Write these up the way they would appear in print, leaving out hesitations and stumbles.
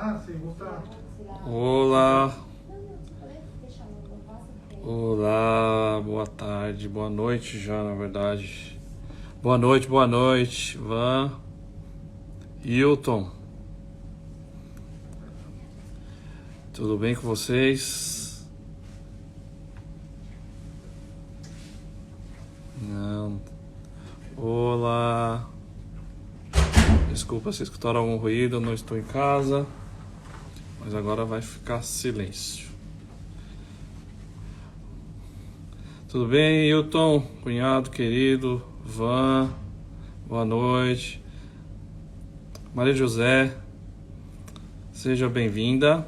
Ah, sim, mostrar. Olá. Olá, boa tarde, boa noite já, na verdade. Boa noite, Van, Hilton. Tudo bem com vocês? Não. Olá. Desculpa se escutaram algum ruído, eu não estou em casa. Mas agora vai ficar silêncio. Tudo bem, Hilton, cunhado querido, Van, boa noite. Maria José, seja bem-vinda.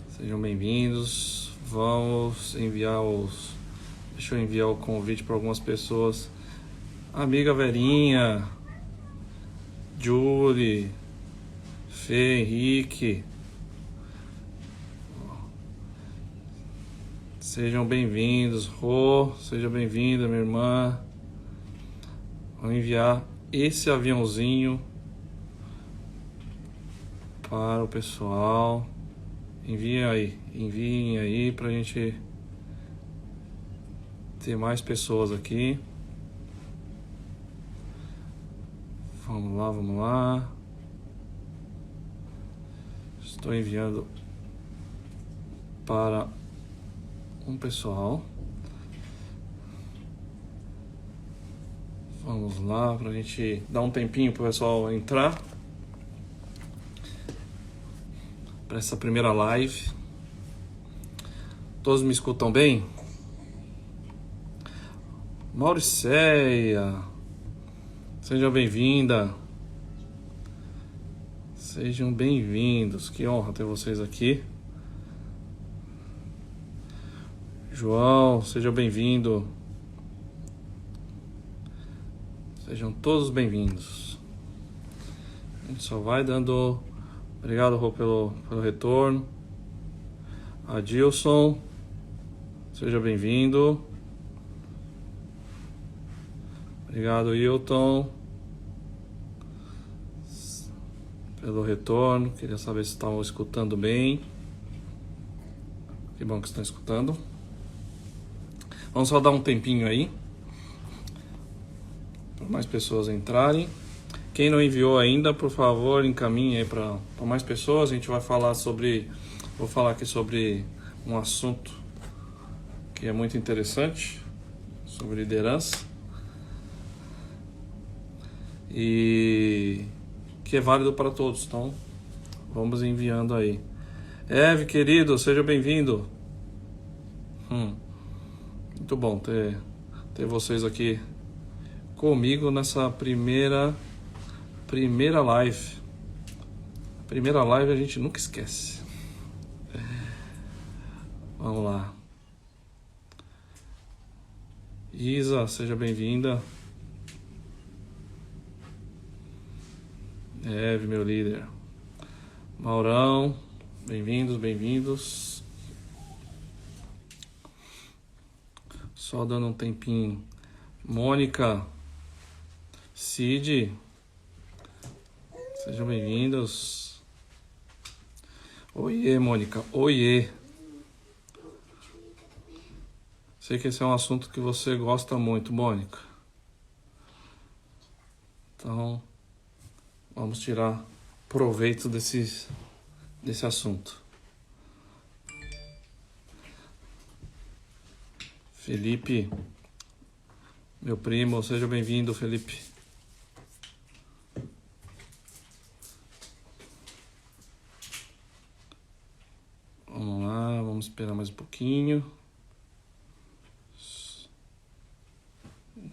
Sejam bem-vindos. Vamos enviar os... Deixa eu enviar o convite para algumas pessoas. Amiga Verinha, Julie, Fê, Henrique. Sejam bem-vindos. Rô, seja bem-vinda, minha irmã. Vou enviar esse aviãozinho para o pessoal. Enviem aí pra gente ter mais pessoas aqui. Vamos lá. Estou enviando para um pessoal. Vamos lá, pra gente dar um tempinho pro pessoal entrar para essa primeira live. Todos me escutam bem? Mauricéia, seja bem-vinda. Sejam bem-vindos, que honra ter vocês aqui. João, seja bem-vindo. Sejam todos bem-vindos. A gente só vai dando... Obrigado, Rô, pelo retorno. Adilson, seja bem-vindo. Obrigado, Hilton, pelo retorno. Queria saber se estavam escutando bem. Que bom que estão escutando. Vamos só dar um tempinho aí para mais pessoas entrarem. Quem não enviou ainda, por favor, encaminhe aí para mais pessoas. A gente vai falar sobre... Vou falar aqui sobre um assunto que é muito interessante, sobre liderança. E que é válido para todos. Então, vamos enviando aí. Eve, querido, seja bem-vindo. Muito bom ter vocês aqui comigo nessa primeira live. Primeira live a gente nunca esquece. Vamos lá. Isa, seja bem-vinda. Eve, meu líder. Maurão, bem-vindos. Só dando um tempinho. Mônica, Cid, sejam bem-vindos. Oiê, Mônica, oiê. Sei que esse é um assunto que você gosta muito, Mônica. Então, vamos tirar proveito desse assunto. Felipe, meu primo, seja bem-vindo, Felipe. Vamos lá, vamos esperar mais um pouquinho.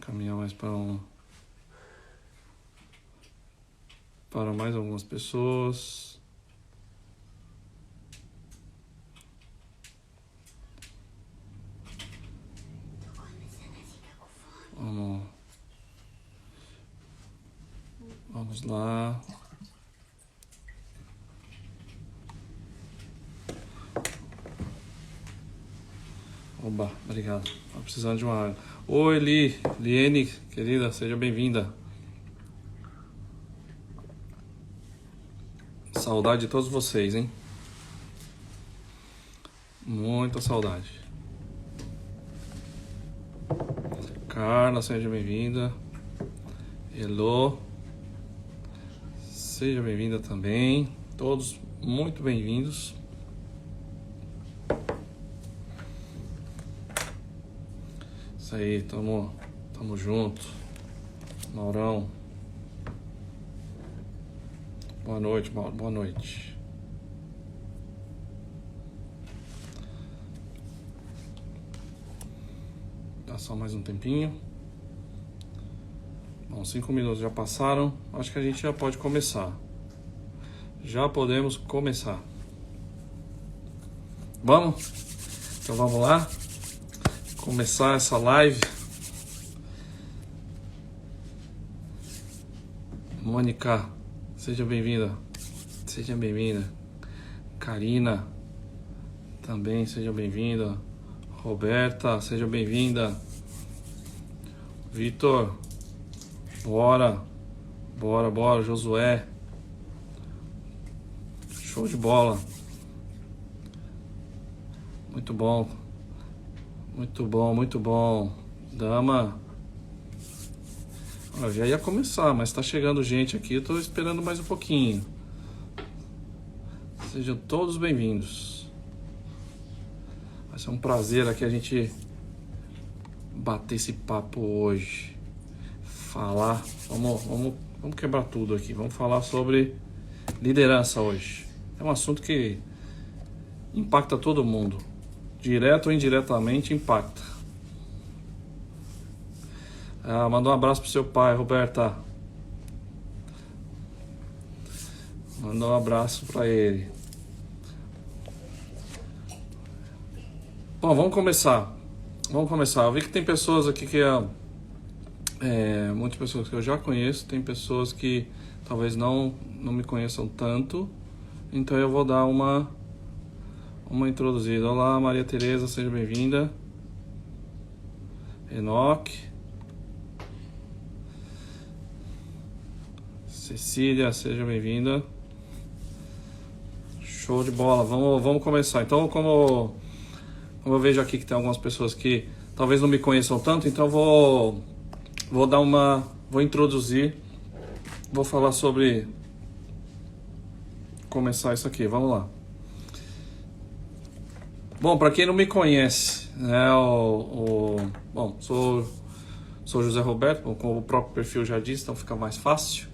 Caminhar mais para mais algumas pessoas. Vamos lá. Oba, obrigado. Tô precisando de uma água. Oi, Liene, querida, seja bem-vinda. Saudade de todos vocês, hein? Muita saudade. Carla, seja bem-vinda. Elô, seja bem-vinda também. Todos muito bem-vindos. Isso aí, tamo junto. Maurão. Boa noite, Mauro. Boa noite. Dá só mais um tempinho. Bom, 5 minutos já passaram. Acho que a gente já pode começar. Já podemos começar. Vamos? Então vamos lá. Começar essa live. Mônica, seja bem-vinda. Seja bem-vinda. Karina, também seja bem-vinda. Roberta, seja bem-vinda. Vitor, bora. Josué, show de bola. Muito bom. Dama, eu já ia começar, mas tá chegando gente aqui, eu tô esperando mais um pouquinho. Sejam todos bem-vindos. Vai ser um prazer aqui a gente bater esse papo hoje. Falar, vamos quebrar tudo aqui. Vamos falar sobre liderança hoje. É um assunto que impacta todo mundo. Direto ou indiretamente impacta. Manda um abraço pro seu pai, Roberta. Manda um abraço para ele. Bom, vamos começar. Eu vi que tem pessoas aqui que muitas pessoas que eu já conheço, tem pessoas que talvez não me conheçam tanto. Então eu vou dar uma introduzida. Olá, Maria Tereza, seja bem-vinda. Enoque. Cecília, seja bem-vinda. Show de bola, vamos começar. Então, como eu vejo aqui que tem algumas pessoas que talvez não me conheçam tanto, então vou introduzir, vou falar sobre começar isso aqui. Vamos lá. Bom, para quem não me conhece, né, bom, sou José Roberto, como o próprio perfil já disse, então fica mais fácil.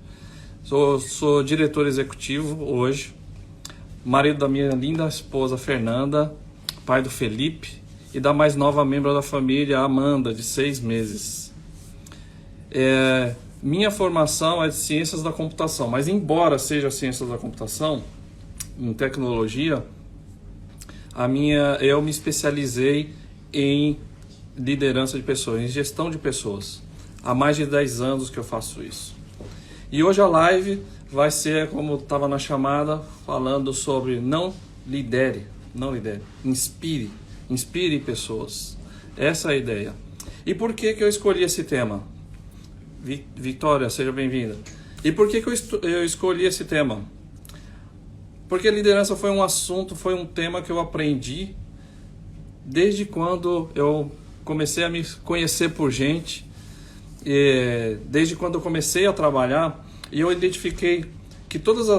Sou diretor executivo hoje, marido da minha linda esposa Fernanda, pai do Felipe e da mais nova membro da família, Amanda, de 6 meses. Minha formação é de ciências da computação, mas embora seja ciências da computação, em tecnologia, eu me especializei em liderança de pessoas, em gestão de pessoas. Há mais de 10 anos que eu faço isso. E hoje a live vai ser, como estava na chamada, falando sobre não lidere, inspire pessoas. Essa é a ideia. E por que eu escolhi esse tema? Vitória, seja bem-vinda. E por que eu escolhi esse tema? Porque liderança foi um tema que eu aprendi desde quando eu comecei a me conhecer por gente, desde quando eu comecei a trabalhar, e eu identifiquei que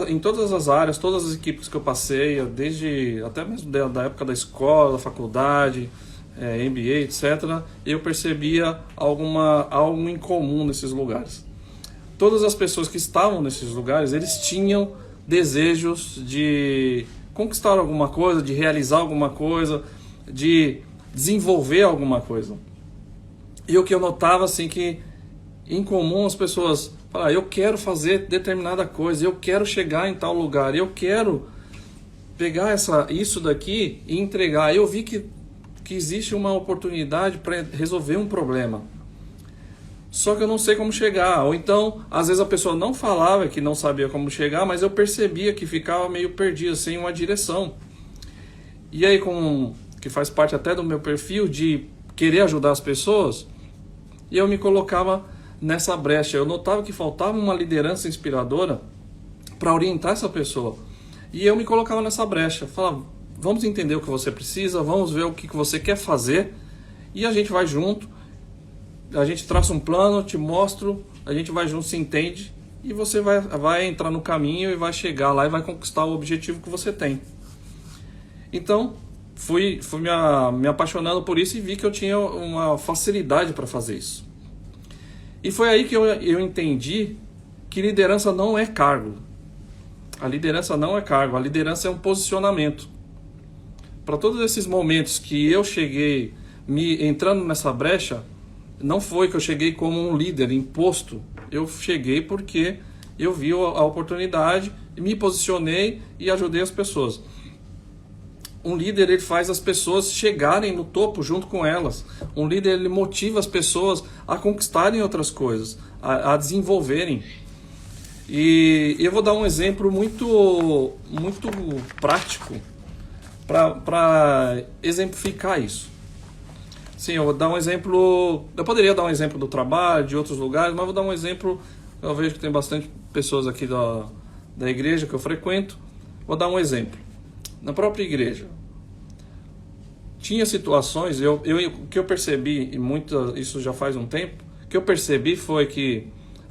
em todas as áreas, todas as equipes que eu passei, desde até mesmo da época da escola, da faculdade, MBA, etc., eu percebia algo em comum nesses lugares. Todas as pessoas que estavam nesses lugares, eles tinham desejos de conquistar alguma coisa, de realizar alguma coisa, de desenvolver alguma coisa. E o que eu notava, assim, que em comum as pessoas falavam, eu quero fazer determinada coisa, eu quero chegar em tal lugar, eu quero pegar isso daqui e entregar. Eu vi que existe uma oportunidade para resolver um problema. Só que eu não sei como chegar. Ou então, às vezes a pessoa não falava que não sabia como chegar, mas eu percebia que ficava meio perdido, sem uma direção. E aí, que faz parte até do meu perfil de querer ajudar as pessoas, e eu me colocava nessa brecha. Eu notava que faltava uma liderança inspiradora para orientar essa pessoa. E eu me colocava nessa brecha, falava, vamos entender o que você precisa, vamos ver o que você quer fazer, e a gente vai junto, a gente traça um plano, te mostro, a gente vai junto, se entende, e você vai entrar no caminho e vai chegar lá e vai conquistar o objetivo que você tem. Então, fui me apaixonando por isso e vi que eu tinha uma facilidade para fazer isso. E foi aí que eu entendi que liderança não é cargo. A liderança não é cargo, a liderança é um posicionamento. Para todos esses momentos que eu cheguei entrando nessa brecha, não foi que eu cheguei como um líder imposto. Eu cheguei porque eu vi a oportunidade, me posicionei e ajudei as pessoas. Um líder, ele faz as pessoas chegarem no topo junto com elas. Um líder, ele motiva as pessoas a conquistarem outras coisas, a desenvolverem. E eu vou dar um exemplo muito prático para exemplificar isso. Sim, eu vou dar um exemplo. Eu poderia dar um exemplo do trabalho, de outros lugares, mas vou dar um exemplo. Eu vejo que tem bastante pessoas aqui da igreja que eu frequento. Vou dar um exemplo. Na própria igreja, tinha situações, o que eu percebi, e isso já faz um tempo, o que eu percebi foi que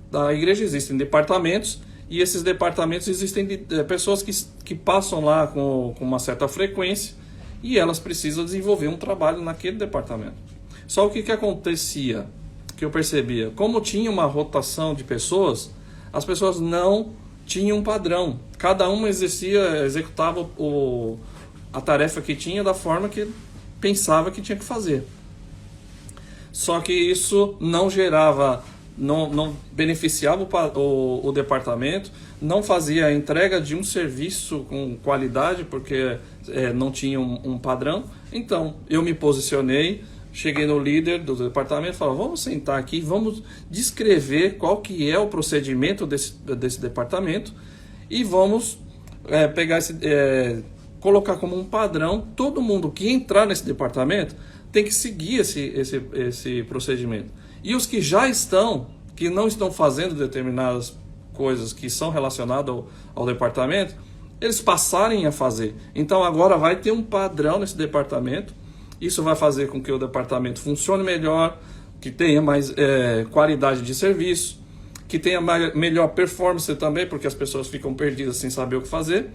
na igreja existem departamentos, e esses departamentos existem pessoas que passam lá com uma certa frequência, e elas precisam desenvolver um trabalho naquele departamento. Só o que acontecia, que eu percebia, como tinha uma rotação de pessoas, as pessoas não tinha um padrão. Cada uma executava a tarefa que tinha da forma que pensava que tinha que fazer. Só que isso não gerava, não beneficiava o departamento, não fazia a entrega de um serviço com qualidade, porque não tinha um padrão. Então, eu me posicionei, cheguei no líder do departamento e falei, vamos sentar aqui, vamos descrever qual que é o procedimento desse departamento e vamos colocar como um padrão, todo mundo que entrar nesse departamento tem que seguir esse procedimento. E os que já estão, que não estão fazendo determinadas coisas que são relacionadas ao departamento, eles passarem a fazer. Então agora vai ter um padrão nesse departamento. Isso vai fazer com que o departamento funcione melhor, que tenha mais qualidade de serviço, que tenha melhor performance também, porque as pessoas ficam perdidas sem saber o que fazer.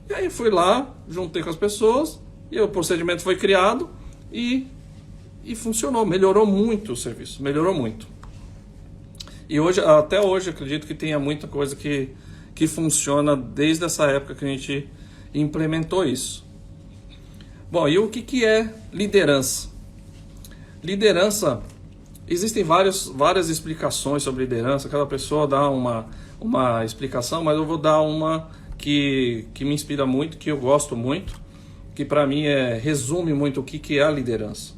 E aí fui lá, juntei com as pessoas, e o procedimento foi criado e funcionou, melhorou muito o serviço, melhorou muito. E até hoje, acredito que tenha muita coisa que funciona desde essa época que a gente implementou isso. Bom, e o que é liderança? Liderança, existem várias explicações sobre liderança, cada pessoa dá uma explicação, mas eu vou dar uma que me inspira muito, que eu gosto muito, que para mim resume muito o que é a liderança.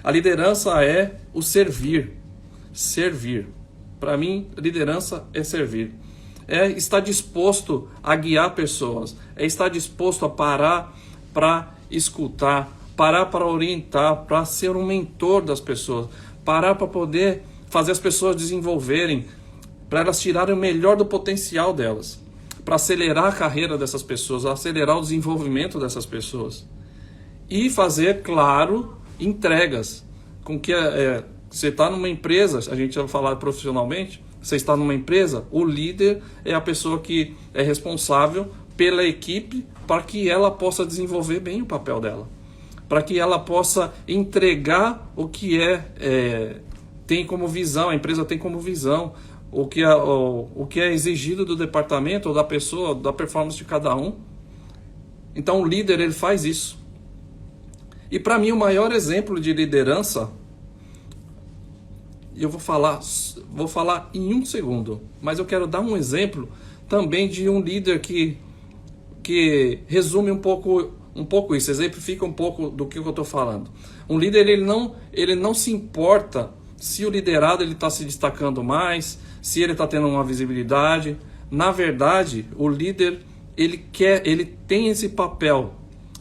A liderança é o servir. Servir. Para mim, liderança é servir. É estar disposto a guiar pessoas, é estar disposto a parar para escutar, parar para orientar, para ser um mentor das pessoas, parar para poder fazer as pessoas desenvolverem, para elas tirarem o melhor do potencial delas, para acelerar a carreira dessas pessoas, acelerar o desenvolvimento dessas pessoas e fazer, claro, entregas. Com que você está numa empresa, a gente vai falar profissionalmente, você está numa empresa, o líder é a pessoa que é responsável pela equipe para que ela possa desenvolver bem o papel dela, para que ela possa entregar o que tem como visão, a empresa tem como visão, o que é exigido do departamento ou da pessoa, da performance de cada um. Então o líder, ele faz isso. E para mim o maior exemplo de liderança, eu vou falar em um segundo, mas eu quero dar um exemplo também de um líder que resume um pouco isso, exemplifica um pouco do que eu estou falando. Um líder, ele não se importa se o liderado está se destacando mais, se ele está tendo uma visibilidade. Na verdade, o líder, ele tem esse papel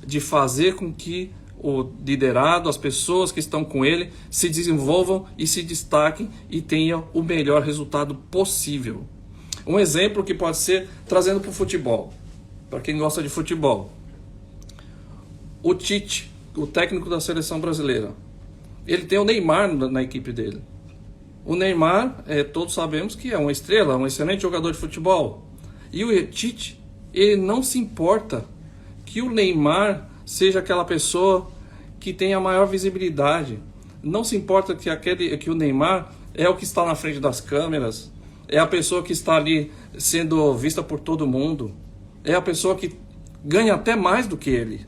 de fazer com que o liderado, as pessoas que estão com ele, se desenvolvam e se destaquem e tenham o melhor resultado possível. Um exemplo que pode ser trazendo para o futebol. para quem gosta de futebol. O Tite, o técnico da seleção brasileira, ele tem o Neymar na equipe dele. O Neymar, todos sabemos que é uma estrela, um excelente jogador de futebol. E o Tite, ele não se importa que o Neymar seja aquela pessoa que tem a maior visibilidade. Não se importa que o Neymar é o que está na frente das câmeras, é a pessoa que está ali sendo vista por todo mundo, é a pessoa que ganha até mais do que ele.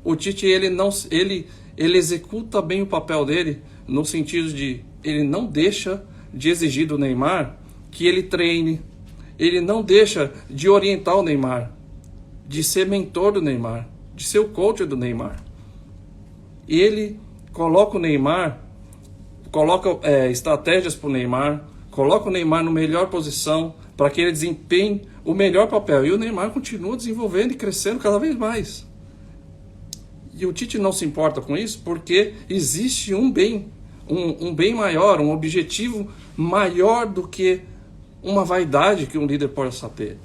O Tite, ele executa bem o papel dele, no sentido de ele não deixa de exigir do Neymar que ele treine, ele não deixa de orientar o Neymar, de ser mentor do Neymar, de ser o coach do Neymar. Ele coloca o Neymar, coloca estratégias para o Neymar, coloca o Neymar na melhor posição para que ele desempenhe o melhor papel. E o Neymar continua desenvolvendo e crescendo cada vez mais. E o Tite não se importa com isso porque existe um bem maior, um objetivo maior do que uma vaidade que um líder possa ter.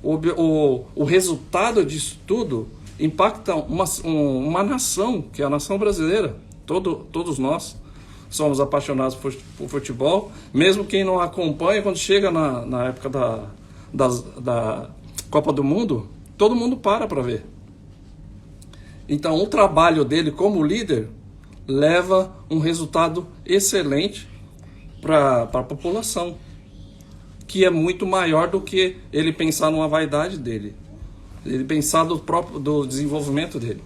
O resultado disso tudo impacta uma nação, que é a nação brasileira. Todos nós somos apaixonados por futebol, mesmo quem não acompanha, quando chega na época da Copa do Mundo, todo mundo para ver. Então o trabalho dele como líder leva um resultado excelente para a população, que é muito maior do que ele pensar numa vaidade dele, ele pensar do desenvolvimento dele.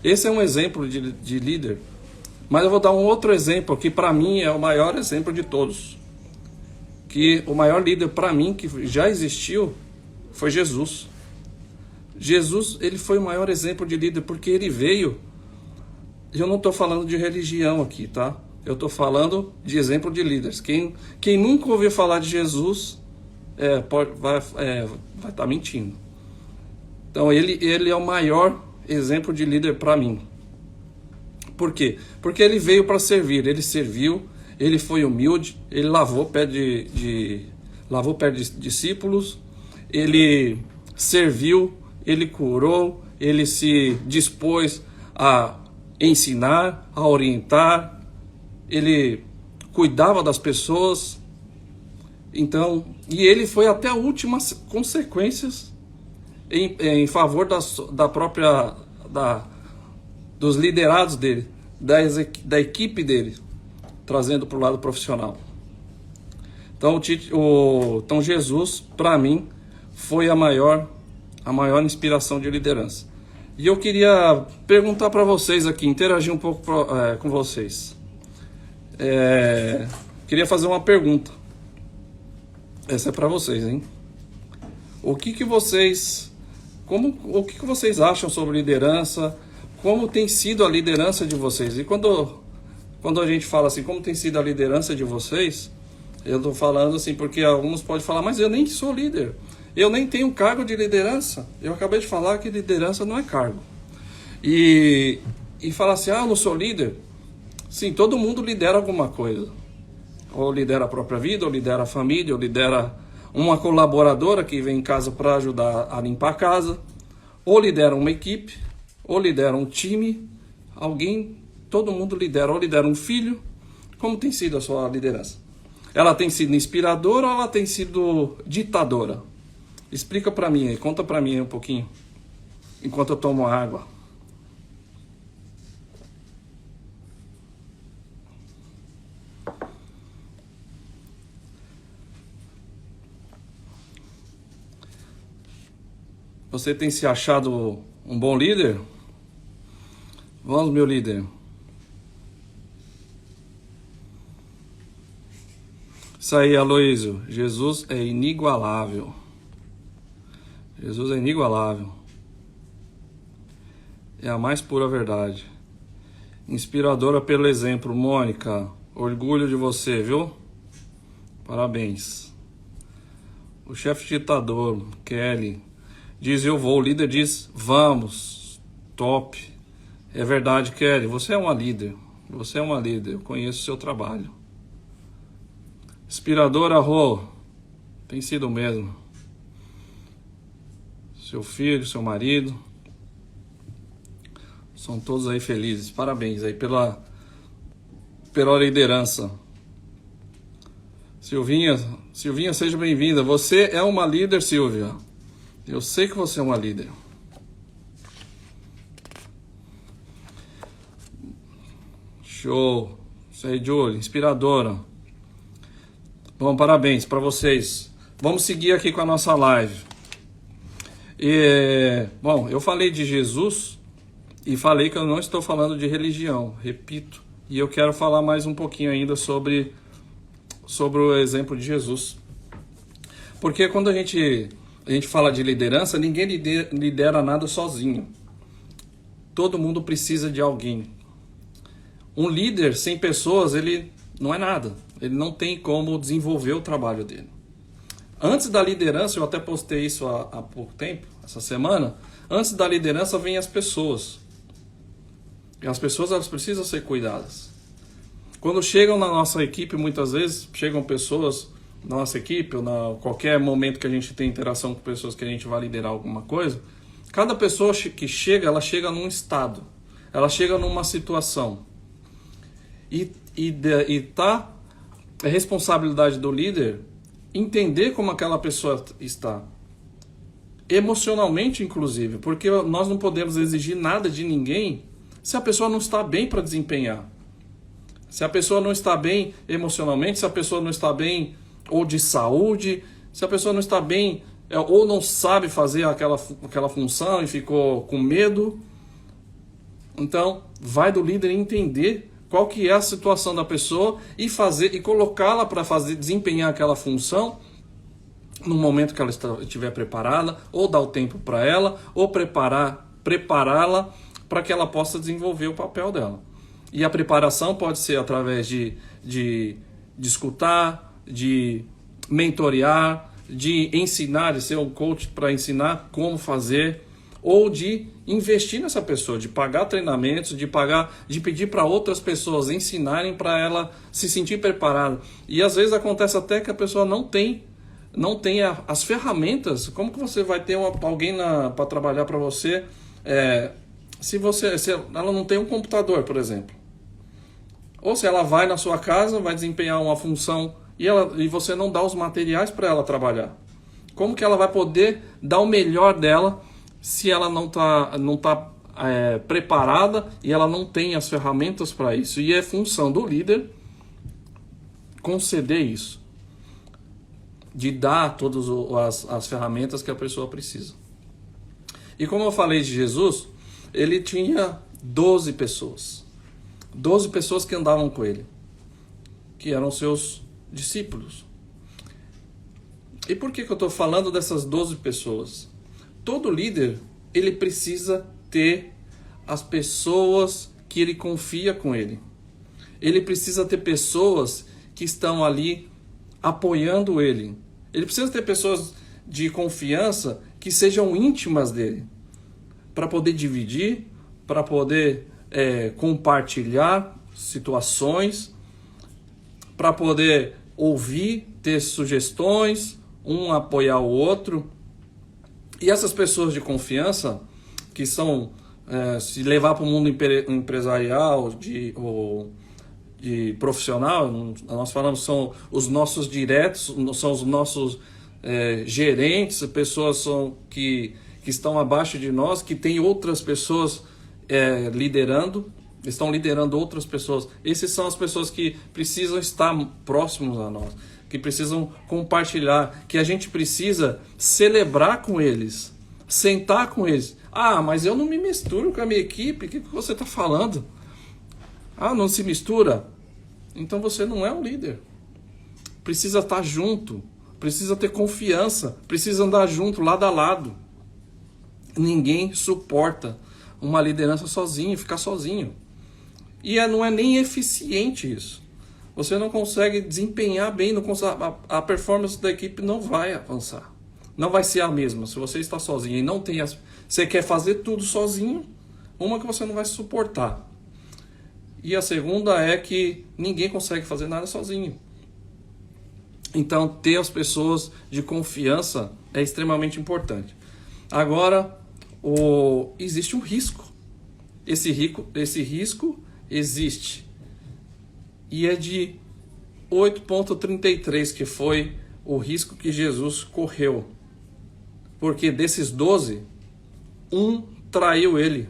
Esse é um exemplo de líder, mas eu vou dar um outro exemplo que para mim é o maior exemplo de todos, que o maior líder para mim que já existiu foi Jesus. Jesus, ele foi o maior exemplo de líder porque ele veio. Eu não estou falando de religião aqui, tá? Eu estou falando de exemplo de líderes. Quem nunca ouviu falar de Jesus vai estar mentindo. Então ele é o maior exemplo de líder para mim. Por quê? Porque ele veio para servir. Ele serviu, ele foi humilde, ele lavou pé de discípulos, ele serviu, ele curou, ele se dispôs a ensinar, a orientar, ele cuidava das pessoas. Então, e ele foi até as últimas consequências em favor dos liderados dele, da equipe dele, trazendo para o lado profissional. Então Jesus, para mim, foi a maior inspiração de liderança. E eu queria perguntar para vocês aqui, interagir um pouco com vocês. Queria fazer uma pergunta. Essa é para vocês, hein? O que vocês acham sobre liderança? Como tem sido a liderança de vocês? E quando a gente fala assim, como tem sido a liderança de vocês, eu estou falando assim porque alguns podem falar, mas eu nem sou líder. Eu nem tenho cargo de liderança. Eu acabei de falar que liderança não é cargo. E falar assim, eu não sou líder. Sim, todo mundo lidera alguma coisa. Ou lidera a própria vida, ou lidera a família, ou lidera uma colaboradora que vem em casa para ajudar a limpar a casa. Ou lidera uma equipe, ou lidera um time. Todo mundo lidera, ou lidera um filho. Como tem sido a sua liderança? Ela tem sido inspiradora ou ela tem sido ditadora? Explica para mim, conta para mim um pouquinho, enquanto eu tomo água. Você tem se achado um bom líder? Vamos, meu líder. Isso aí, Aloísio. Jesus é inigualável. Jesus é inigualável. É a mais pura verdade. Inspiradora pelo exemplo. Mônica, orgulho de você, viu? Parabéns. O chefe ditador, Kelly, diz eu vou. O líder diz vamos. Top. É verdade, Kelly. Você é uma líder. Você é uma líder. Eu conheço o seu trabalho. Inspiradora, Rô. Tem sido mesmo. seu filho, seu marido. São todos aí felizes. Parabéns aí pela liderança. Silvinha, seja bem-vinda. Você é uma líder, Silvia. Eu sei que você é uma líder. Show. Isso aí, Júlia, inspiradora. Bom, parabéns para vocês. Vamos seguir aqui com a nossa live. Bom, eu falei de Jesus e falei que eu não estou falando de religião, repito. E eu quero falar mais um pouquinho ainda sobre o exemplo de Jesus. Porque quando a gente fala de liderança, ninguém lidera nada sozinho. Todo mundo precisa de alguém. Um líder sem pessoas, ele não é nada. Ele não tem como desenvolver o trabalho dele. Antes da liderança, eu até postei isso há pouco tempo, essa semana. Antes da liderança vem as pessoas. E as pessoas, elas precisam ser cuidadas. Quando chegam na nossa equipe, muitas vezes, chegam pessoas na nossa equipe, ou qualquer momento que a gente tem interação com pessoas que a gente vai liderar alguma coisa, cada pessoa que chega, ela chega num estado. Ela chega numa situação. É responsabilidade do líder entender como aquela pessoa está. Emocionalmente, inclusive. Porque nós não podemos exigir nada de ninguém se a pessoa não está bem para desempenhar. Se a pessoa não está bem emocionalmente, se a pessoa não está bem ou de saúde, se a pessoa não está bem ou não sabe fazer aquela função e ficou com medo. Então, vai do líder entender qual que é a situação da pessoa e colocá-la para desempenhar aquela função no momento que ela estiver preparada, ou dar o tempo para ela, ou prepará-la para que ela possa desenvolver o papel dela. E a preparação pode ser através de escutar, de mentorear, de ensinar, de ser um coach para ensinar como fazer, ou de investir nessa pessoa, de pagar treinamentos, de pedir para outras pessoas ensinarem para ela se sentir preparada. E às vezes acontece até que a pessoa não tem as ferramentas. Como que você vai ter alguém para trabalhar para você se ela não tem um computador, por exemplo? Ou se ela vai na sua casa, vai desempenhar uma função e você não dá os materiais para ela trabalhar. Como que ela vai poder dar o melhor dela se ela não tá preparada e ela não tem as ferramentas para isso? E é função do líder conceder isso, de dar todas as ferramentas que a pessoa precisa. E como eu falei de Jesus, ele tinha 12 pessoas. 12 pessoas que andavam com ele, que eram seus discípulos. E por que eu estou falando dessas 12 pessoas? Todo líder, ele precisa ter as pessoas que ele confia com ele. Ele precisa ter pessoas que estão ali apoiando ele. Ele precisa ter pessoas de confiança que sejam íntimas dele, para poder dividir, para poder compartilhar situações, para poder ouvir, ter sugestões, um apoiar o outro. E essas pessoas de confiança, que são, se levar para o mundo empresarial ou de profissional, nós falamos, são os nossos diretos, são os nossos gerentes, pessoas que estão abaixo de nós, que tem outras pessoas estão liderando outras pessoas. Essas são as pessoas que precisam estar próximos a nós, que precisam compartilhar, que a gente precisa celebrar com eles, sentar com eles. Ah, mas eu não me misturo com a minha equipe, o que você está falando? Ah, não se mistura? Então você não é um líder. Precisa estar junto, precisa ter confiança, precisa andar junto, lado a lado. Ninguém suporta uma liderança sozinho, ficar sozinho. E não é nem eficiente isso. Você não consegue desempenhar bem, a performance da equipe não vai avançar. Não vai ser a mesma. Se você está sozinho e não tem você quer fazer tudo sozinho, uma que você não vai suportar. E a segunda é que ninguém consegue fazer nada sozinho. Então, ter as pessoas de confiança é extremamente importante. Agora, existe um risco. Esse risco existe. E é de 8,33, que foi o risco que Jesus correu. Porque desses 12, um traiu ele.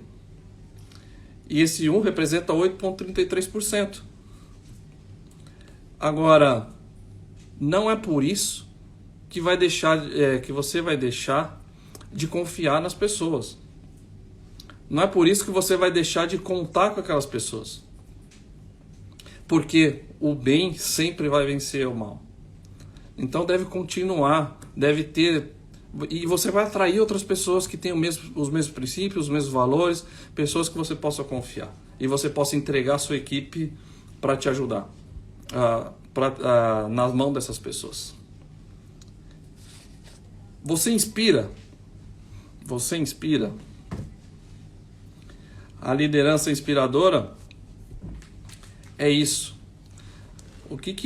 E esse 1 representa 8,33%. Agora, não é por isso que você vai deixar de confiar nas pessoas. Não é por isso que você vai deixar de contar com aquelas pessoas. Porque o bem sempre vai vencer o mal. Então deve continuar, deve ter... E você vai atrair outras pessoas que têm os mesmos princípios, os mesmos valores, pessoas que você possa confiar. E você possa entregar a sua equipe para te ajudar, nas mãos dessas pessoas. Você inspira. A liderança inspiradora é isso. O que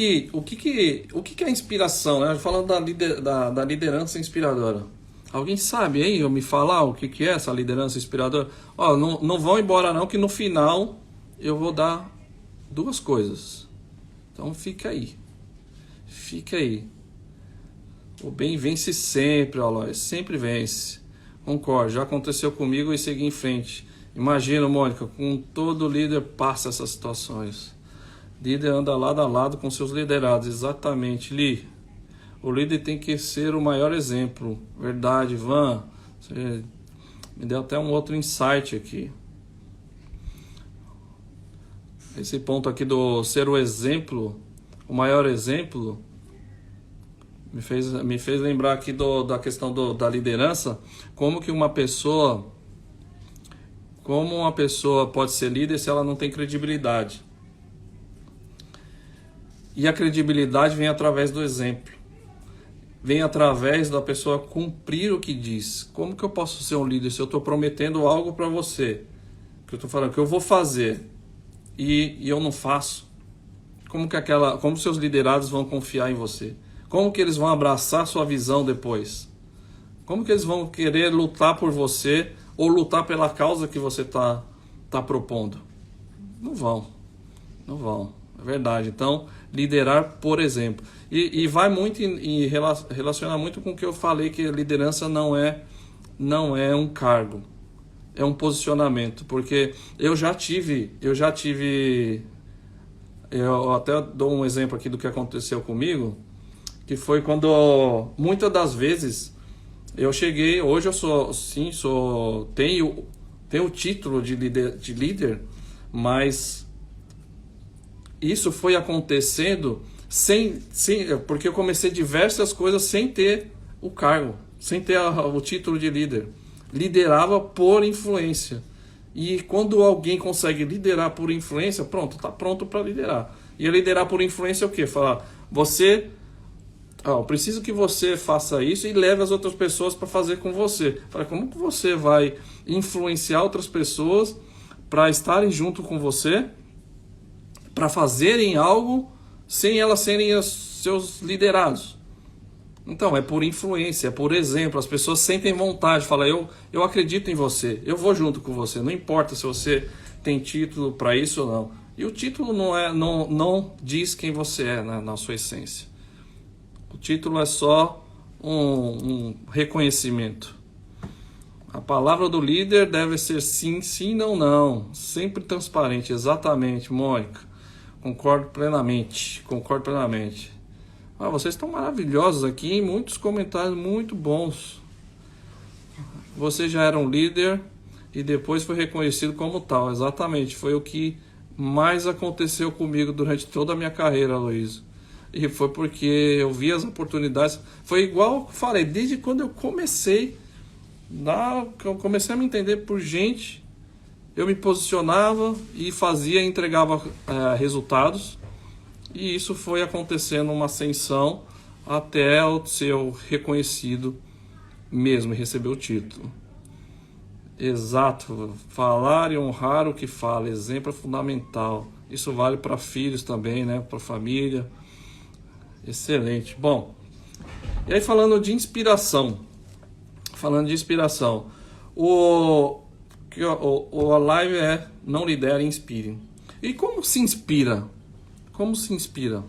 é a inspiração, né? Falando da liderança inspiradora. Alguém sabe aí me falar o que é essa liderança inspiradora? Ó, não vão embora não, que no final eu vou dar duas coisas. Então fica aí. O bem vence sempre, Aloys, sempre vence. Concordo, já aconteceu comigo e segui em frente. Imagina, Mônica, com todo líder passa essas situações. Líder anda lado a lado com seus liderados, exatamente. O líder tem que ser o maior exemplo. Verdade, Van. Você me deu até um outro insight aqui. Esse ponto aqui do ser o exemplo, o maior exemplo, me fez lembrar aqui da questão da liderança, como uma pessoa pode ser líder se ela não tem credibilidade. E a credibilidade vem através do exemplo. Vem através da pessoa cumprir o que diz. Como que eu posso ser um líder se eu estou prometendo algo para você? Que eu estou falando que eu vou fazer e eu não faço? Como seus liderados vão confiar em você? Como que eles vão abraçar sua visão depois? Como que eles vão querer lutar por você ou lutar pela causa que você está propondo? Não vão. É verdade. Então, liderar por exemplo. E vai muito relaciona muito com o que eu falei, que a liderança não é um cargo. É um posicionamento. Porque eu até dou um exemplo aqui do que aconteceu comigo, que foi quando muitas das vezes eu cheguei, hoje eu tenho o título de líder, mas isso foi acontecendo porque eu comecei diversas coisas sem ter o cargo, sem ter o título de líder. Liderava por influência. E quando alguém consegue liderar por influência, está pronto para liderar. E liderar por influência é o quê? Falar, eu preciso que você faça isso e leve as outras pessoas para fazer com você. Fala, como que você vai influenciar outras pessoas para estarem junto com você, para fazerem algo sem elas serem os seus liderados? Então, é por influência, é por exemplo. As pessoas sentem vontade, falam, eu acredito em você, eu vou junto com você. Não importa se você tem título para isso ou não. E o título não diz quem você é na sua essência. O título é só um reconhecimento. A palavra do líder deve ser sim, sim, não, não. Sempre transparente, exatamente, Mônica. Concordo plenamente. Vocês estão maravilhosos aqui, hein? Muitos comentários muito bons. Você já era um líder e depois foi reconhecido como tal. Exatamente, foi o que mais aconteceu comigo durante toda a minha carreira, Luiz. E foi porque eu vi as oportunidades. Foi igual eu falei, desde quando eu comecei a me entender por gente, eu me posicionava e entregava resultados. E isso foi acontecendo uma ascensão até eu ser reconhecido mesmo e receber o título. Exato. Falar e honrar o que fala. Exemplo é fundamental. Isso vale para filhos também, né? Para família. Excelente. Bom, e aí falando de inspiração. falando de inspiração. A live é não lidere, inspire. E como se inspira? Como se inspira?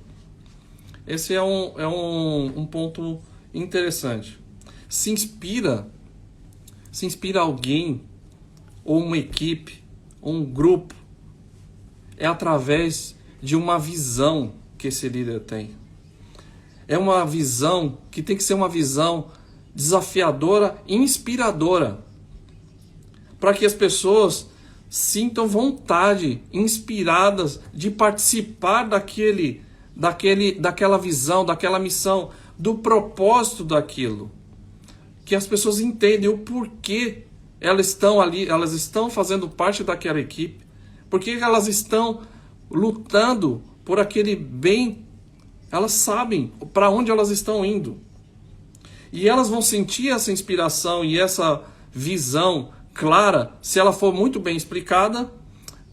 Esse é um ponto interessante. Se inspira alguém, ou uma equipe, ou um grupo, é através de uma visão que esse líder tem. É uma visão que tem que ser uma visão desafiadora e inspiradora, para que as pessoas sintam vontade, inspiradas de participar daquela visão, daquela missão, do propósito daquilo. Que as pessoas entendem o porquê elas estão ali, elas estão fazendo parte daquela equipe, porque elas estão lutando por aquele bem, elas sabem para onde elas estão indo. E elas vão sentir essa inspiração e essa visão clara se ela for muito bem explicada,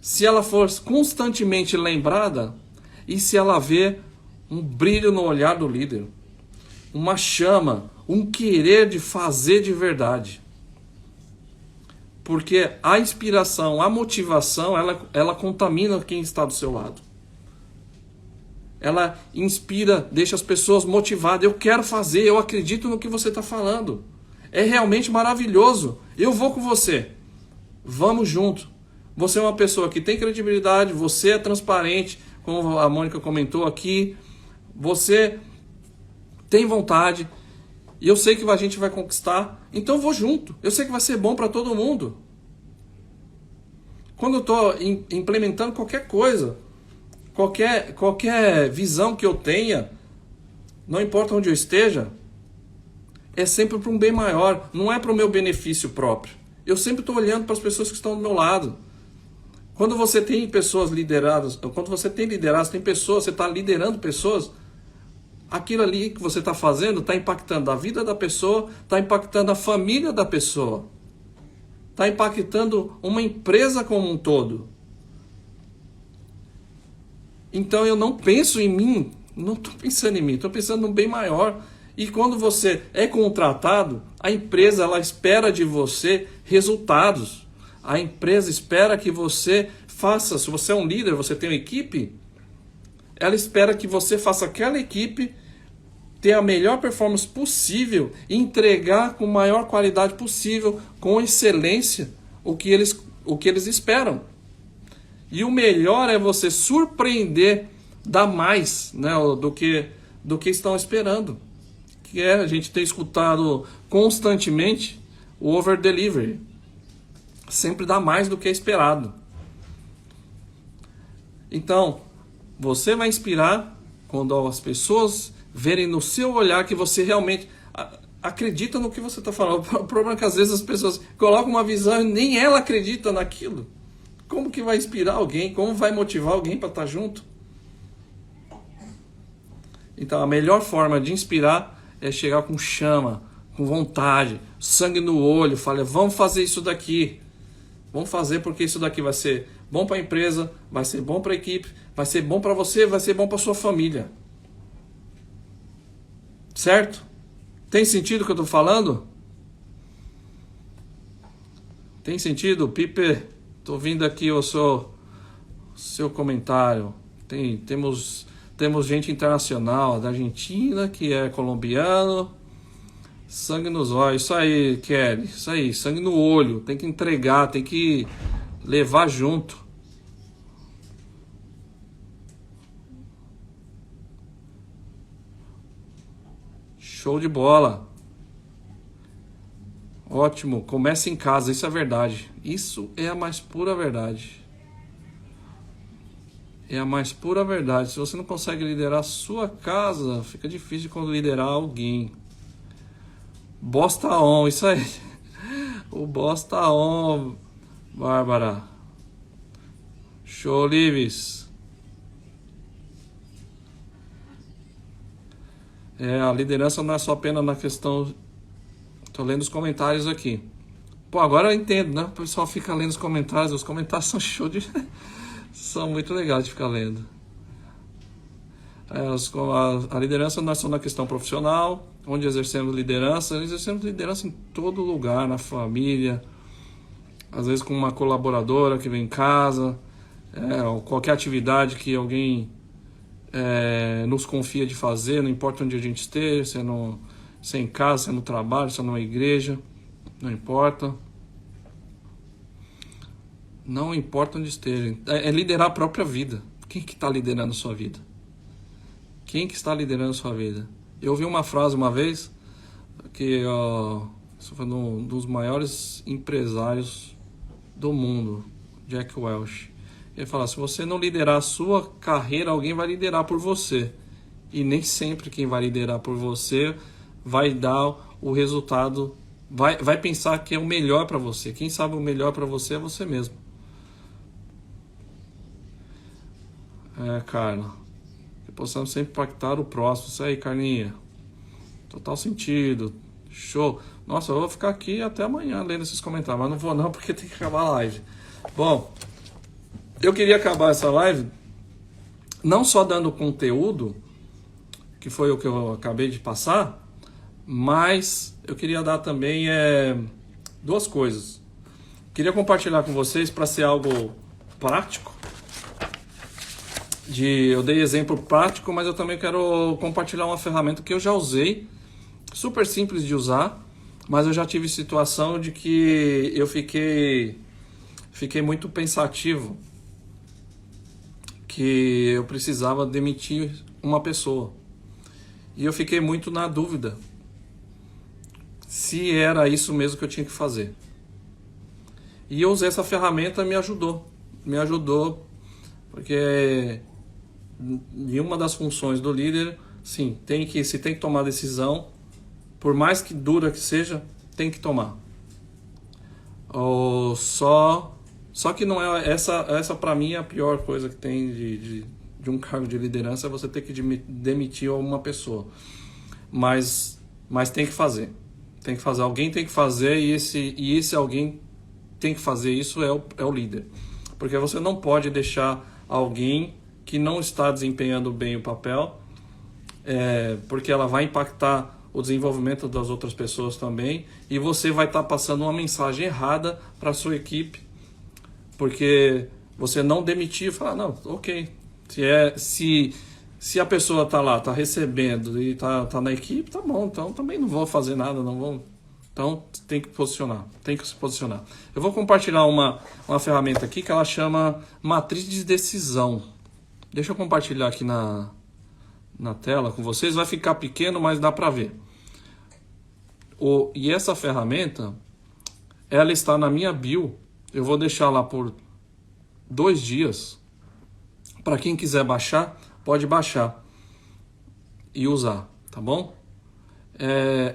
se ela for constantemente lembrada e se ela vê um brilho no olhar do líder, uma chama, um querer de fazer de verdade. Porque a inspiração, a motivação, ela contamina quem está do seu lado. Ela inspira, deixa as pessoas motivadas. Eu quero fazer, eu acredito no que você está falando. É realmente maravilhoso. Eu vou com você. Vamos junto. Você é uma pessoa que tem credibilidade, você é transparente, como a Mônica comentou aqui. Você tem vontade. E eu sei que a gente vai conquistar. Então eu vou junto. Eu sei que vai ser bom para todo mundo. Quando eu estou implementando qualquer coisa, qualquer visão que eu tenha, não importa onde eu esteja, é sempre para um bem maior, não é para o meu benefício próprio. Eu sempre estou olhando para as pessoas que estão do meu lado. Quando você tem pessoas lideradas, quando você tem liderado, tem pessoas, você está liderando pessoas, aquilo ali que você está fazendo está impactando a vida da pessoa, está impactando a família da pessoa, está impactando uma empresa como um todo. Então eu não penso em mim, não estou pensando em mim, estou pensando num bem maior. E quando você é contratado, a empresa ela espera de você resultados. A empresa espera que você faça, se você é um líder, você tem uma equipe, ela espera que você faça aquela equipe ter a melhor performance possível e entregar com a maior qualidade possível, com excelência, o que eles esperam. E o melhor é você surpreender, dar mais, né, do que estão esperando. Que a gente tem escutado constantemente o over-delivery. Sempre dá mais do que é esperado. Então, você vai inspirar quando as pessoas verem no seu olhar que você realmente acredita no que você está falando. O problema é que às vezes as pessoas colocam uma visão e nem ela acredita naquilo. Como que vai inspirar alguém? Como vai motivar alguém para estar junto? Então, a melhor forma de inspirar é chegar com chama, com vontade, sangue no olho, fala, vamos fazer isso daqui. Vamos fazer porque isso daqui vai ser bom para a empresa, vai ser bom para a equipe, vai ser bom para você, vai ser bom para sua família. Certo? Tem sentido o que eu estou falando? Tem sentido? Pipe, estou vindo aqui o seu comentário. Temos gente internacional, da Argentina, que é colombiano. Sangue nos olhos. Isso aí, Kelly. Isso aí, sangue no olho. Tem que entregar, tem que levar junto. Show de bola. Ótimo. Comece em casa, isso é verdade. Isso é a mais pura verdade. É a mais pura verdade. Se você não consegue liderar a sua casa, fica difícil quando liderar alguém. Boss tá on, isso aí. O boss tá on, Bárbara. Show, Lives. A liderança não é só apenas na questão... Tô lendo os comentários aqui. Pô, agora eu entendo, né? O pessoal fica lendo os comentários são show de... são muito legais de ficar lendo. A liderança não é só na questão profissional, onde exercemos liderança em todo lugar, na família, às vezes com uma colaboradora que vem em casa, ou qualquer atividade que alguém nos confia de fazer, não importa onde a gente esteja, se é em casa, se é no trabalho, se é numa igreja, não importa. Não importa onde esteja. É liderar a própria vida. Quem que está liderando a sua vida? Quem que está liderando a sua vida? Eu ouvi uma frase uma vez, que isso foi um dos maiores empresários do mundo, Jack Welch. Ele fala, se você não liderar a sua carreira, alguém vai liderar por você. E nem sempre quem vai liderar por você vai dar o resultado, vai pensar que é o melhor para você. Quem sabe o melhor para você é você mesmo. Carla, que possamos sempre impactar o próximo. Isso aí, Carlinha. Total sentido. Show. Nossa, eu vou ficar aqui até amanhã lendo esses comentários, mas não vou não, porque tem que acabar a live. Bom, eu queria acabar essa live não só dando conteúdo, que foi o que eu acabei de passar, mas eu queria dar também duas coisas. Queria compartilhar com vocês para ser algo prático. Eu dei exemplo prático, mas eu também quero compartilhar uma ferramenta que eu já usei, super simples de usar, mas eu já tive situação de que eu fiquei muito pensativo, que eu precisava demitir uma pessoa. E eu fiquei muito na dúvida se era isso mesmo que eu tinha que fazer. E eu usei essa ferramenta, me ajudou, porque em uma das funções do líder, sim, se tem que tomar decisão, por mais que dura que seja, tem que tomar. Só que não é essa para mim é a pior coisa que tem de um cargo de liderança, é você ter que demitir uma pessoa. Mas tem que fazer. Tem que fazer. Alguém tem que fazer e esse alguém tem que fazer isso é o líder. Porque você não pode deixar alguém que não está desempenhando bem o papel, porque ela vai impactar o desenvolvimento das outras pessoas também, e você vai estar passando uma mensagem errada para a sua equipe, porque você não demitiu e falar, não, ok, se a pessoa está lá, está recebendo e está na equipe, tá bom, então também não vou fazer nada, então tem que se posicionar. Eu vou compartilhar uma ferramenta aqui que ela chama Matriz de Decisão. Deixa eu compartilhar aqui na tela com vocês, vai ficar pequeno, mas dá para ver. E essa ferramenta, ela está na minha bio, eu vou deixar lá por 2 dias, para quem quiser baixar, pode baixar e usar, tá bom?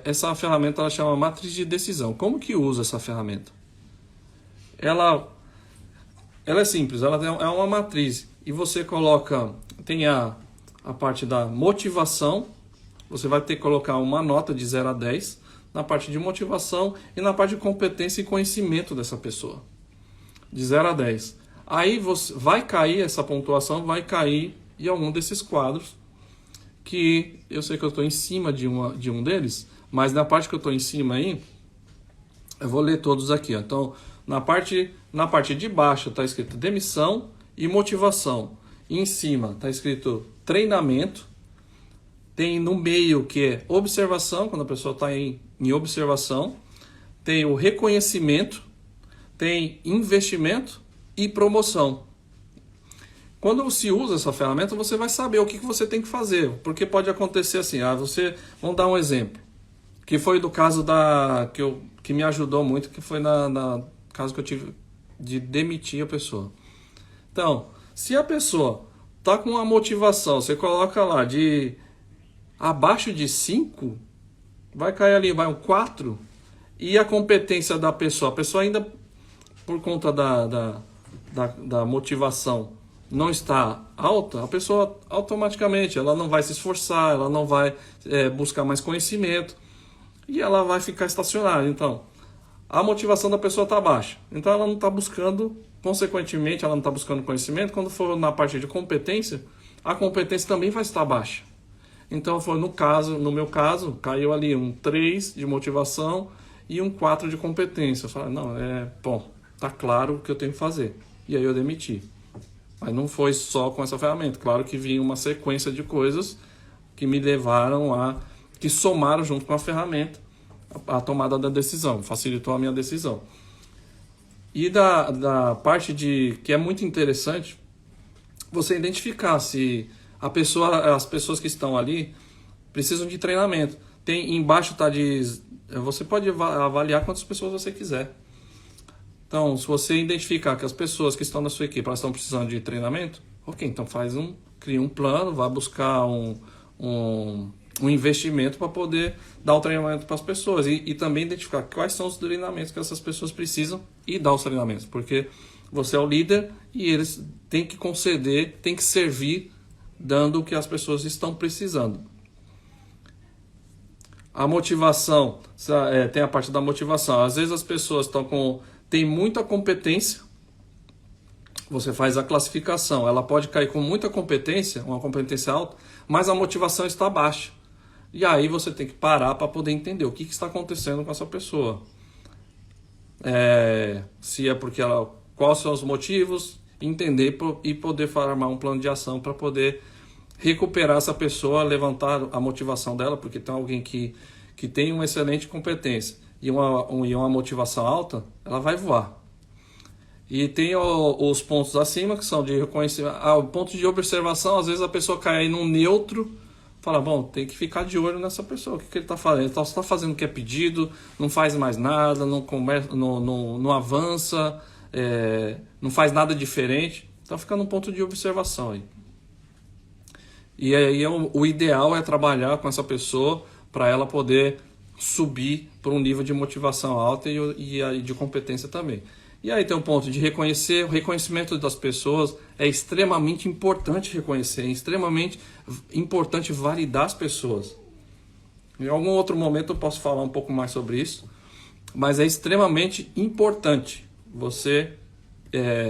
Essa ferramenta ela chama Matriz de Decisão. Como que usa essa ferramenta? Ela é simples, ela é uma matriz, e você coloca, tem a parte da motivação, você vai ter que colocar uma nota de 0 a 10 na parte de motivação e na parte de competência e conhecimento dessa pessoa, de 0 a 10. Aí vai cair essa pontuação, vai cair em algum desses quadros, que eu sei que eu estou em cima de um deles, mas na parte que eu estou em cima aí, eu vou ler todos aqui. Ó. Então, na parte de baixo está escrito demissão e motivação. E em cima está escrito treinamento. Tem no meio que é observação, quando a pessoa está em observação. Tem o reconhecimento, tem investimento e promoção. Quando se usa essa ferramenta, você vai saber o que você tem que fazer. Porque pode acontecer assim, vamos dar um exemplo. Que foi do caso que me ajudou muito, que foi na caso que eu tive de demitir a pessoa. Então, se a pessoa está com uma motivação, você coloca lá de abaixo de 5, vai cair ali, vai um 4, e a competência da pessoa, a pessoa ainda, por conta da motivação, não está alta, a pessoa automaticamente, ela não vai se esforçar, ela não vai buscar mais conhecimento, e ela vai ficar estacionada. Então, a motivação da pessoa está baixa, então ela não está buscando, consequentemente, ela não está buscando conhecimento. Quando for na parte de competência, a competência também vai estar baixa. Então, no meu caso, caiu ali um 3 de motivação e um 4 de competência. Eu falei, não, bom, tá claro o que eu tenho que fazer. E aí eu demiti. Mas não foi só com essa ferramenta. Claro que vinha uma sequência de coisas que me levaram que somaram junto com a ferramenta a tomada da decisão, facilitou a minha decisão. E da parte que é muito interessante, você identificar se as pessoas que estão ali precisam de treinamento. Embaixo você pode avaliar quantas pessoas você quiser. Então, se você identificar que as pessoas que estão na sua equipe elas estão precisando de treinamento, ok, então cria um plano, vai buscar um investimento para poder dar o treinamento para as pessoas e também identificar quais são os treinamentos que essas pessoas precisam e dar os treinamentos, porque você é o líder e eles têm que conceder, têm que servir dando o que as pessoas estão precisando. A motivação, tem a parte da motivação. Às vezes as pessoas têm muita competência, você faz a classificação, ela pode cair com muita competência, uma competência alta, mas a motivação está baixa. E aí você tem que parar para poder entender o que está acontecendo com essa pessoa. Se é porque quais são os motivos, entender e poder formar um plano de ação para poder recuperar essa pessoa, levantar a motivação dela, porque tem alguém que tem uma excelente competência e uma motivação alta, ela vai voar. E tem os pontos acima, que são de reconhecimento. O ponto de observação, às vezes a pessoa cai aí num neutro, fala, bom, tem que ficar de olho nessa pessoa, o que ele está fazendo? Ele só está fazendo o que é pedido, não faz mais nada, não avança, não faz nada diferente. Então fica num ponto de observação aí. E aí o ideal é trabalhar com essa pessoa para ela poder subir para um nível de motivação alta e de competência também. E aí tem um ponto de reconhecer, o reconhecimento das pessoas é extremamente importante reconhecer, é extremamente importante validar as pessoas. Em algum outro momento eu posso falar um pouco mais sobre isso, mas é extremamente importante você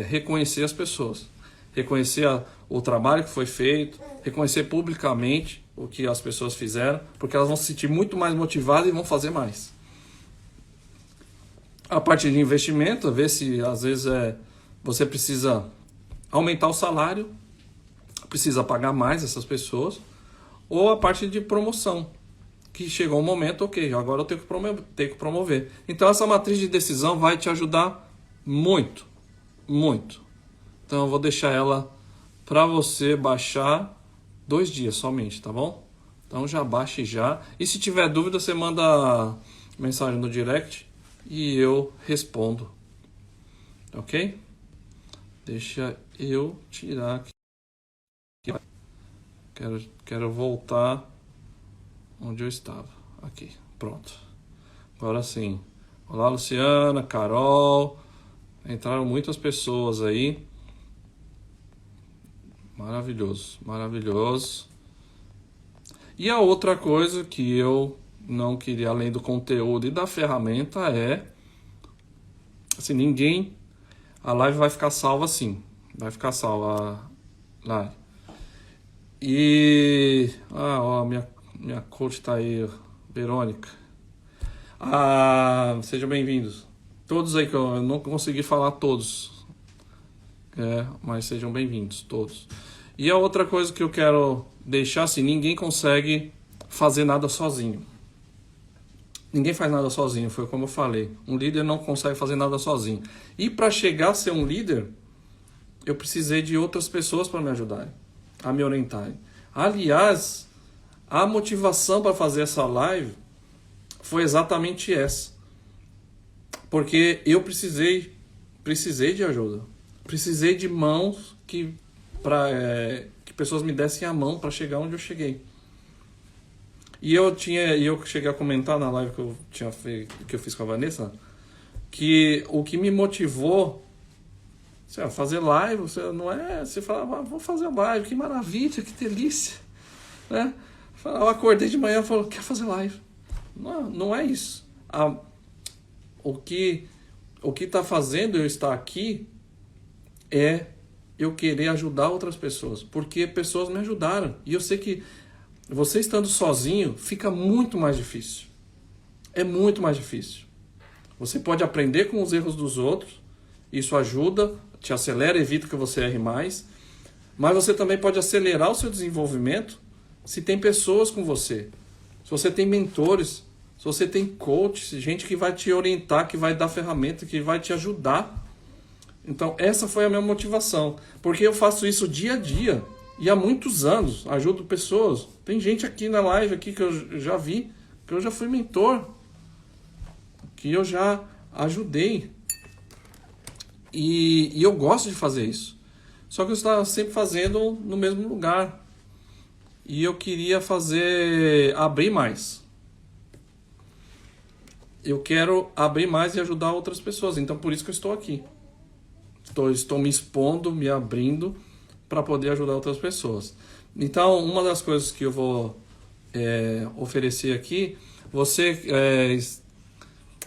reconhecer as pessoas, reconhecer o trabalho que foi feito, reconhecer publicamente o que as pessoas fizeram, porque elas vão se sentir muito mais motivadas e vão fazer mais. A parte de investimento, ver se às vezes você precisa aumentar o salário, precisa pagar mais essas pessoas, ou a parte de promoção, que chegou um momento, ok, agora eu tenho que promover. Então essa matriz de decisão vai te ajudar muito, muito. Então eu vou deixar ela para você baixar 2 dias somente, tá bom? Então já baixe já. E se tiver dúvida, você manda mensagem no direct e eu respondo, ok? Deixa eu tirar aqui. Quero voltar onde eu estava. Aqui, pronto. Agora sim. Olá, Luciana, Carol. Entraram muitas pessoas aí. Maravilhoso, maravilhoso. E a outra coisa que eu não queria, além do conteúdo e da ferramenta, assim, a live vai ficar salva sim, vai ficar salva a live. E minha coach tá aí, Verônica. Sejam bem-vindos todos aí, que eu não consegui falar todos, mas sejam bem-vindos todos. E a outra coisa que eu quero deixar, assim, ninguém consegue fazer nada sozinho. Ninguém faz nada sozinho, foi como eu falei. Um líder não consegue fazer nada sozinho. E para chegar a ser um líder, eu precisei de outras pessoas para me ajudarem, a me orientarem. Aliás, a motivação para fazer essa live foi exatamente essa. Porque eu precisei de ajuda. Precisei de mãos que pessoas me dessem a mão para chegar onde eu cheguei. E eu cheguei a comentar na live que eu fiz com a Vanessa, que o que me motivou a fazer live, você fala, vou fazer live, que maravilha, que delícia, né? Eu acordei de manhã e falei, quero fazer live. Não é isso. O que está fazendo eu estar aqui é eu querer ajudar outras pessoas, porque pessoas me ajudaram. E eu sei que Você estando sozinho, fica muito mais difícil. É muito mais difícil. Você pode aprender com os erros dos outros, isso ajuda, te acelera, evita que você erre mais, mas você também pode acelerar o seu desenvolvimento se tem pessoas com você, se você tem mentores, se você tem coaches, gente que vai te orientar, que vai dar ferramenta, que vai te ajudar. Então essa foi a minha motivação, porque eu faço isso dia a dia e há muitos anos, ajudo pessoas. Tem gente aqui na live aqui que eu já vi, que eu já fui mentor, que eu já ajudei. E eu gosto de fazer isso. Só que eu estava sempre fazendo no mesmo lugar. E eu queria abrir mais. Eu quero abrir mais e ajudar outras pessoas. Então por isso que eu estou aqui. Estou me expondo, me abrindo para poder ajudar outras pessoas. Então uma das coisas que eu vou oferecer aqui,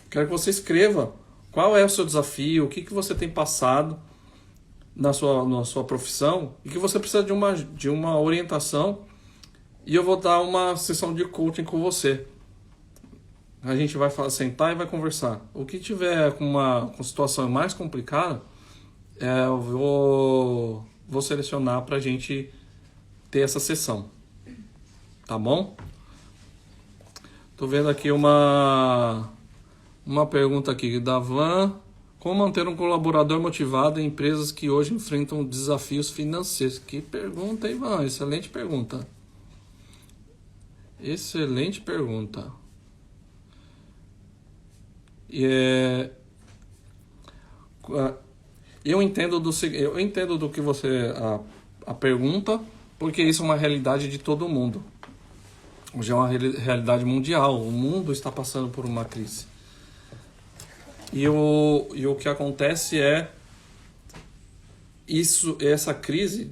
quero que você escreva qual é o seu desafio, o que você tem passado na sua profissão e que você precisa de uma orientação, e eu vou dar uma sessão de coaching com você. A gente vai sentar e vai conversar. O que tiver com situação mais complicada, eu vou selecionar para a gente ter essa sessão. Tá bom? Tô vendo aqui uma pergunta aqui da Van. Como manter um colaborador motivado em empresas que hoje enfrentam desafios financeiros? Que pergunta, hein, Van? Excelente pergunta. Excelente pergunta. Eu entendo do que você a pergunta, porque isso é uma realidade de todo mundo. Hoje é uma realidade mundial. O mundo está passando por uma crise. E o que acontece essa crise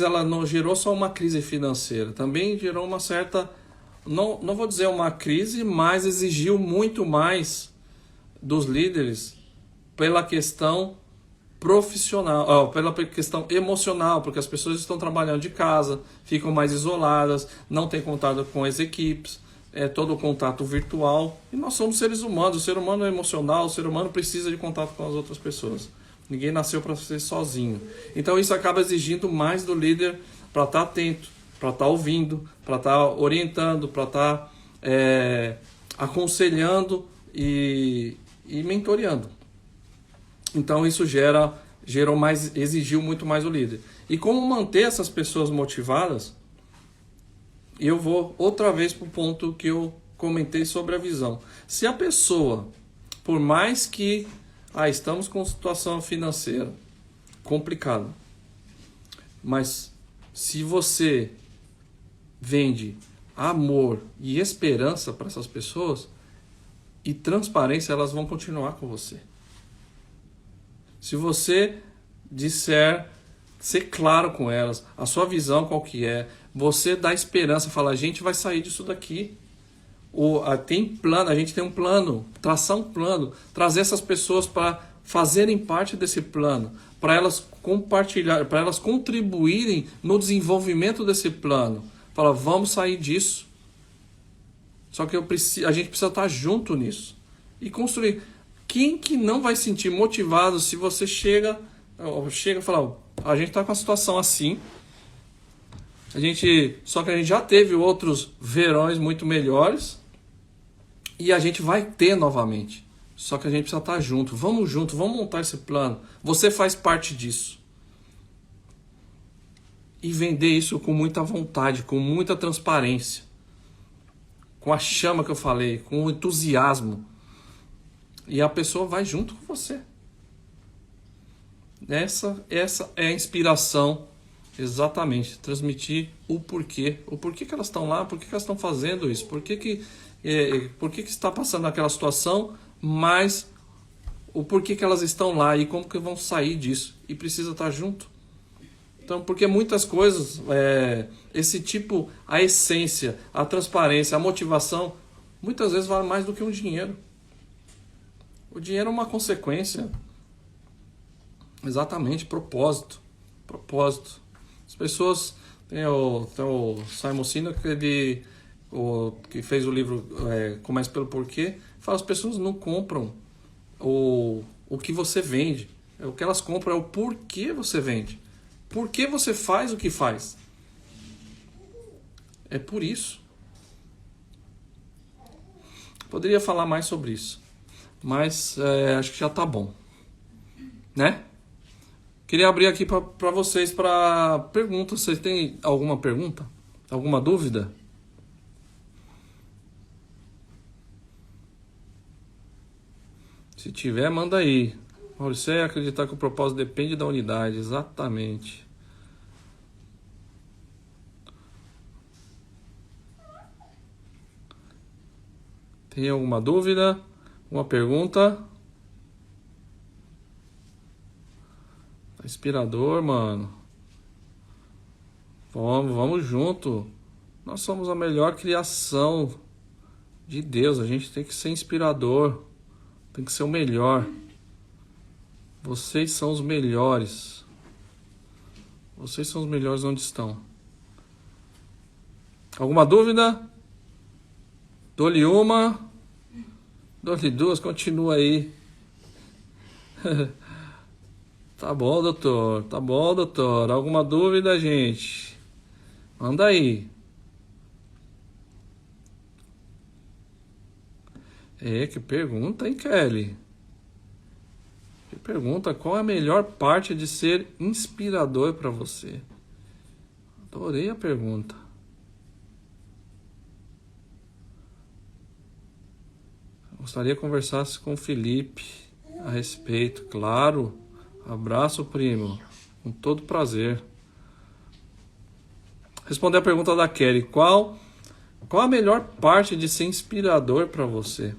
ela não gerou só uma crise financeira, também gerou uma certa, não vou dizer uma crise, mas exigiu muito mais dos líderes pela questão profissional, pela questão emocional, porque as pessoas estão trabalhando de casa, ficam mais isoladas, não têm contato com as equipes, todo o contato virtual, e nós somos seres humanos, o ser humano é emocional, o ser humano precisa de contato com as outras pessoas. Ninguém nasceu para ser sozinho. Então isso acaba exigindo mais do líder para estar atento, para estar ouvindo, para estar orientando, para estar aconselhando e mentoreando. Então isso exigiu muito mais o líder. E como manter essas pessoas motivadas? Eu vou outra vez para o ponto que eu comentei sobre a visão. Se a pessoa, por mais que estamos com situação financeira complicada, mas se você vende amor e esperança para essas pessoas e transparência, elas vão continuar com você. Se você disser, ser claro com elas, a sua visão qual que é, você dá esperança, fala, a gente vai sair disso daqui. Tem plano, a gente tem um plano, traçar um plano, trazer essas pessoas para fazerem parte desse plano, para elas compartilhar, para elas contribuírem no desenvolvimento desse plano. Fala, vamos sair disso. Só que a gente precisa estar junto nisso e construir. Quem que não vai se sentir motivado se você chega e fala, a gente está com uma situação assim, só que a gente já teve outros verões muito melhores e a gente vai ter novamente. Só que a gente precisa estar junto, vamos montar esse plano. Você faz parte disso. E vender isso com muita vontade, com muita transparência, com a chama que eu falei, com o entusiasmo. E a pessoa vai junto com você. Essa é a inspiração, exatamente, transmitir o porquê que elas estão lá, por que elas estão fazendo isso, por que está passando aquela situação, mas o porquê que elas estão lá e como que vão sair disso, e precisa estar junto. Então, porque muitas coisas, esse tipo, a essência, a transparência, a motivação, muitas vezes vale mais do que um dinheiro. O dinheiro é uma consequência. Exatamente, propósito. As pessoas Tem o Simon Sinek, que fez o livro Comece pelo Porquê, fala: as pessoas não compram o que você vende. O que elas compram é o porquê você vende. Por que você faz o que faz? É por isso. Poderia falar mais sobre isso, mas acho que já tá bom, né? Queria abrir aqui para vocês para perguntas. Vocês têm alguma pergunta? Alguma dúvida? Se tiver, manda aí. Maurício, acreditar que o propósito depende da unidade. Exatamente. Tem alguma dúvida? Uma pergunta? Tá inspirador, mano. Vamos junto. Nós somos a melhor criação de Deus. A gente tem que ser inspirador. Tem que ser o melhor. Vocês são os melhores. Vocês são os melhores onde estão. Alguma dúvida? Dou-lhe uma. Dou-lhe duas. Continua aí. Tá bom, doutor. Tá bom, doutor. Alguma dúvida, gente? Manda aí. Que pergunta, hein, Kelly? Que pergunta. Qual é a melhor parte de ser inspirador para você? Adorei a pergunta. Gostaria que conversasse com o Felipe a respeito. Claro. Abraço, primo. Com todo prazer. Responder a pergunta da Kelly. Qual a melhor parte de ser inspirador para você?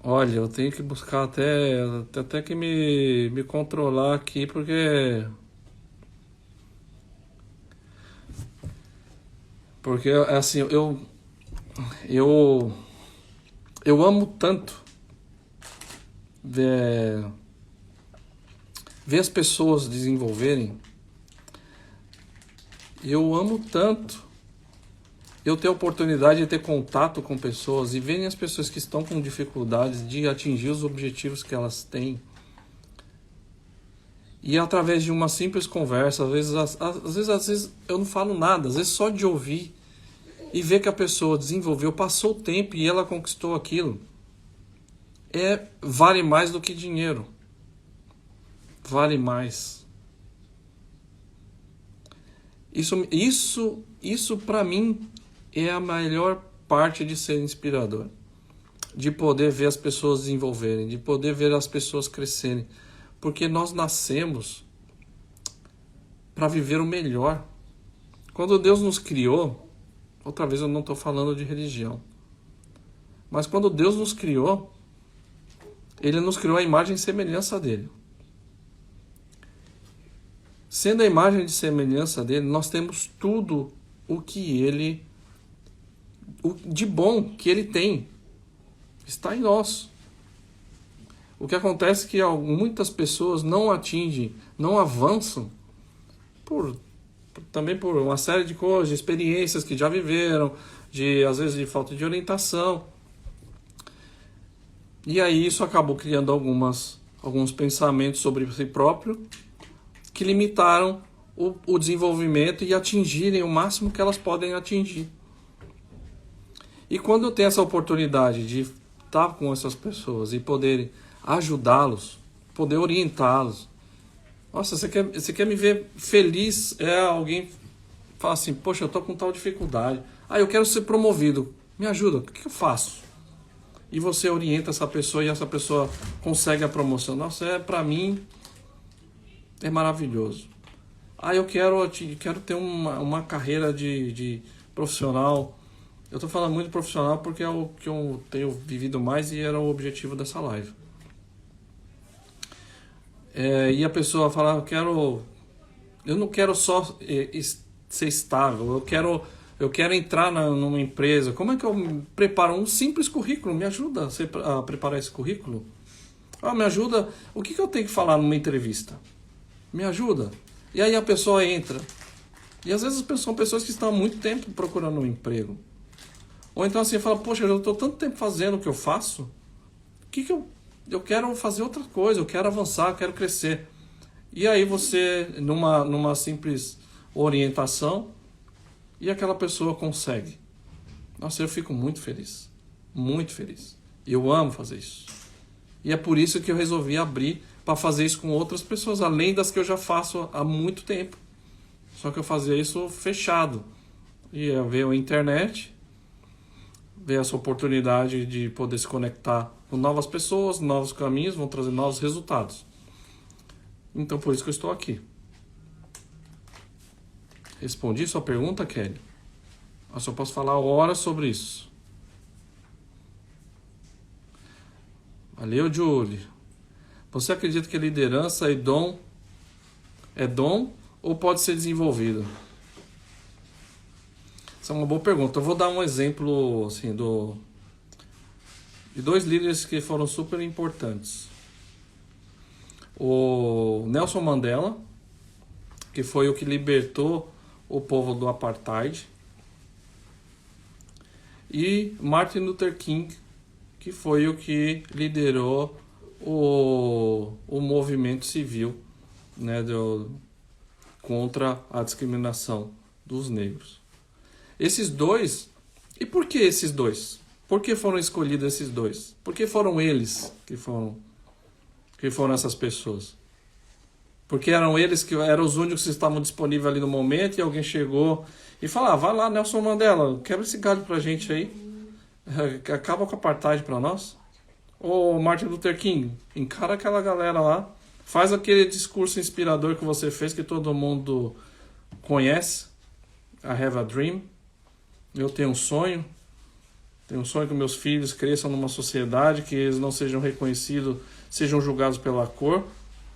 Olha, eu tenho que buscar até que me controlar aqui, porque assim, eu amo tanto ver as pessoas desenvolverem. Eu amo tanto eu ter a oportunidade de ter contato com pessoas e verem as pessoas que estão com dificuldades de atingir os objetivos que elas têm. E através de uma simples conversa, às vezes eu não falo nada, às vezes só de ouvir e ver que a pessoa desenvolveu, passou o tempo e ela conquistou aquilo, vale mais do que dinheiro. Vale mais. Isso para mim é a melhor parte de ser inspirador. De poder ver as pessoas desenvolverem, de poder ver as pessoas crescerem. Porque nós nascemos para viver o melhor. Quando Deus nos criou, outra vez eu não estou falando de religião, mas quando Deus nos criou, Ele nos criou a imagem e semelhança dele. Sendo a imagem e semelhança dele, nós temos tudo o que ele, de bom que ele tem, está em nós. O que acontece é que muitas pessoas não atingem, não avançam, também por uma série de coisas, de experiências que já viveram, às vezes de falta de orientação. E aí isso acabou criando alguns pensamentos sobre si próprio que limitaram o desenvolvimento e atingirem o máximo que elas podem atingir. E quando eu tenho essa oportunidade de estar com essas pessoas e poder ajudá-los, poder orientá-los. Nossa, você quer me ver feliz? Alguém fala assim: poxa, eu estou com tal dificuldade. Eu quero ser promovido. Me ajuda, o que eu faço? E você orienta essa pessoa e essa pessoa consegue a promoção. Nossa, para mim é maravilhoso. Eu quero ter uma carreira de profissional. Eu estou falando muito profissional porque é o que eu tenho vivido mais e era o objetivo dessa live. E a pessoa fala: eu não quero só ser estável, eu quero entrar numa empresa. Como é que eu preparo um simples currículo? Me ajuda a preparar esse currículo? Me ajuda. O que eu tenho que falar numa entrevista? Me ajuda. E aí a pessoa entra. E às vezes são pessoas que estão há muito tempo procurando um emprego. Ou então assim, fala, poxa, eu estou tanto tempo fazendo o que eu faço, que eu quero fazer outra coisa, eu quero avançar, eu quero crescer. E aí você, numa simples orientação, e aquela pessoa consegue. Nossa, eu fico muito feliz. Muito feliz. E eu amo fazer isso. E é por isso que eu resolvi abrir para fazer isso com outras pessoas, além das que eu já faço há muito tempo. Só que eu fazia isso fechado. E veio a internet, veio essa oportunidade de poder se conectar com novas pessoas, novos caminhos, vão trazer novos resultados. Então por isso que eu estou aqui. Respondi sua pergunta, Kelly? Eu só posso falar horas sobre isso. Valeu, Julie. Você acredita que liderança é dom ou pode ser desenvolvido? Essa é uma boa pergunta. Eu vou dar um exemplo assim, de dois líderes que foram super importantes. O Nelson Mandela, que foi o que libertou o povo do apartheid, e Martin Luther King, que foi o que liderou o movimento civil, né, contra a discriminação dos negros. Esses dois, e por que esses dois? Por que foram escolhidos esses dois? Por que foram eles que foram essas pessoas? Porque eram eles que eram os únicos que estavam disponíveis ali no momento, e alguém chegou e falou, vai lá, Nelson Mandela, quebra esse galho pra gente aí, acaba com a apartheid pra nós. Ô Martin Luther King, encara aquela galera lá, faz aquele discurso inspirador que você fez, que todo mundo conhece, I have a dream, eu tenho um sonho que meus filhos cresçam numa sociedade, que eles não sejam reconhecidos, sejam julgados pela cor,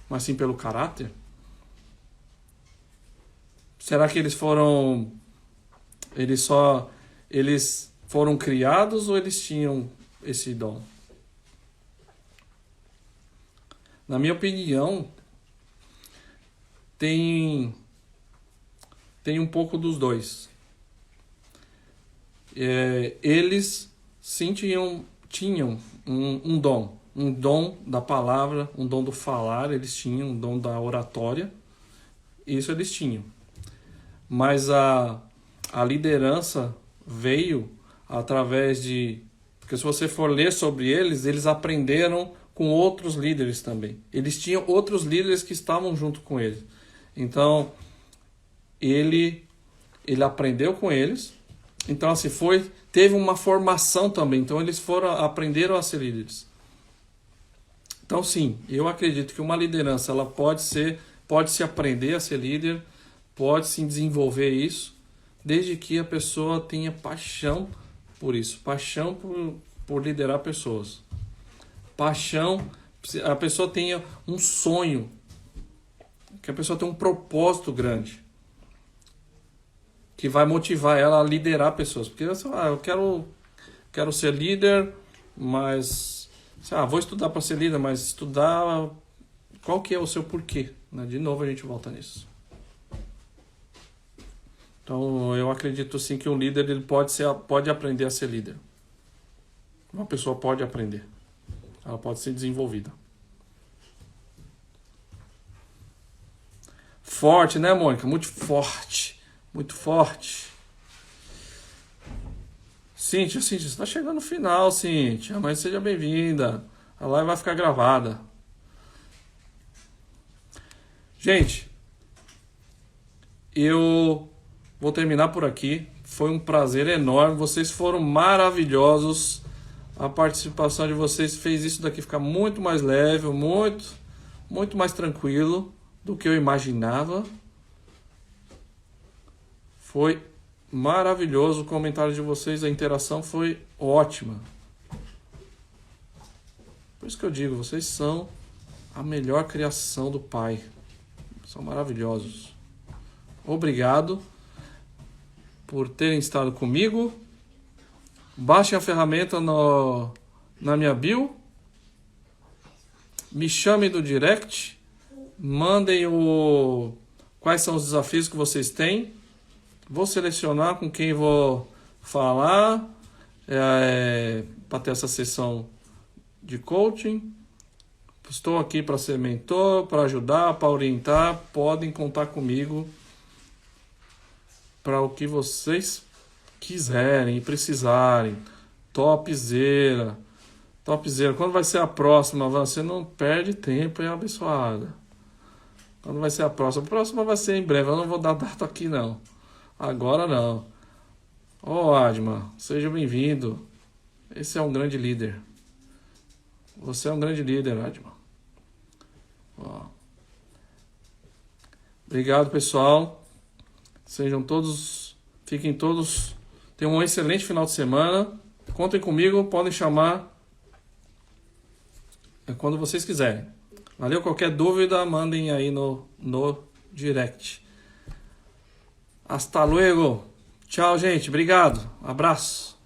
mas sim pelo caráter. Será que eles foram criados ou eles tinham esse dom? Na minha opinião, tem um pouco dos dois. Eles sim tinham um dom da palavra, um dom do falar, eles tinham um dom da oratória, isso eles tinham. Mas a liderança veio através porque se você for ler sobre eles aprenderam com outros líderes também. Eles tinham outros líderes que estavam junto com eles. Então, ele aprendeu com eles. Então, assim, teve uma formação também. Então, eles aprenderam a ser líderes. Então, sim, eu acredito que uma liderança ela pode se aprender a ser líder, pode se desenvolver isso, desde que a pessoa tenha paixão por isso, paixão por liderar pessoas. Paixão, a pessoa tenha um sonho, que a pessoa tenha um propósito grande, que vai motivar ela a liderar pessoas. Porque eu quero ser líder, mas vou estudar para ser líder, mas estudar, qual que é o seu porquê? De novo a gente volta nisso. Então eu acredito sim que um líder ele pode aprender a ser líder. Uma pessoa pode aprender. Ela pode ser desenvolvida. Forte, né, Mônica? Muito forte. Muito forte. Cíntia, você está chegando no final, Cíntia. Mas seja bem-vinda. A live vai ficar gravada. Gente, eu vou terminar por aqui. Foi um prazer enorme. Vocês foram maravilhosos. A participação de vocês fez isso daqui ficar muito mais leve, muito mais tranquilo do que eu imaginava. Foi maravilhoso o comentário de vocês, a interação foi ótima. Por isso que eu digo, vocês são a melhor criação do Pai. São maravilhosos. Obrigado por terem estado comigo. Baixem a ferramenta na minha bio. Me chamem do direct. Mandem quais são os desafios que vocês têm. Vou selecionar com quem vou falar para ter essa sessão de coaching. Estou aqui para ser mentor, para ajudar, para orientar. Podem contar comigo para o que vocês quiserem e precisarem. Topzera. Topzera. Quando vai ser a próxima? Você não perde tempo, hein, abençoada? Quando vai ser a próxima? A próxima vai ser em breve. Eu não vou dar data aqui, não. Agora não. Adma, seja bem-vindo. Esse é um grande líder. Você é um grande líder, Adma. Obrigado, pessoal. Fiquem todos. Tenham um excelente final de semana. Contem comigo, podem chamar quando vocês quiserem. Valeu? Qualquer dúvida, mandem aí no direct. Hasta luego. Tchau, gente. Obrigado. Abraço.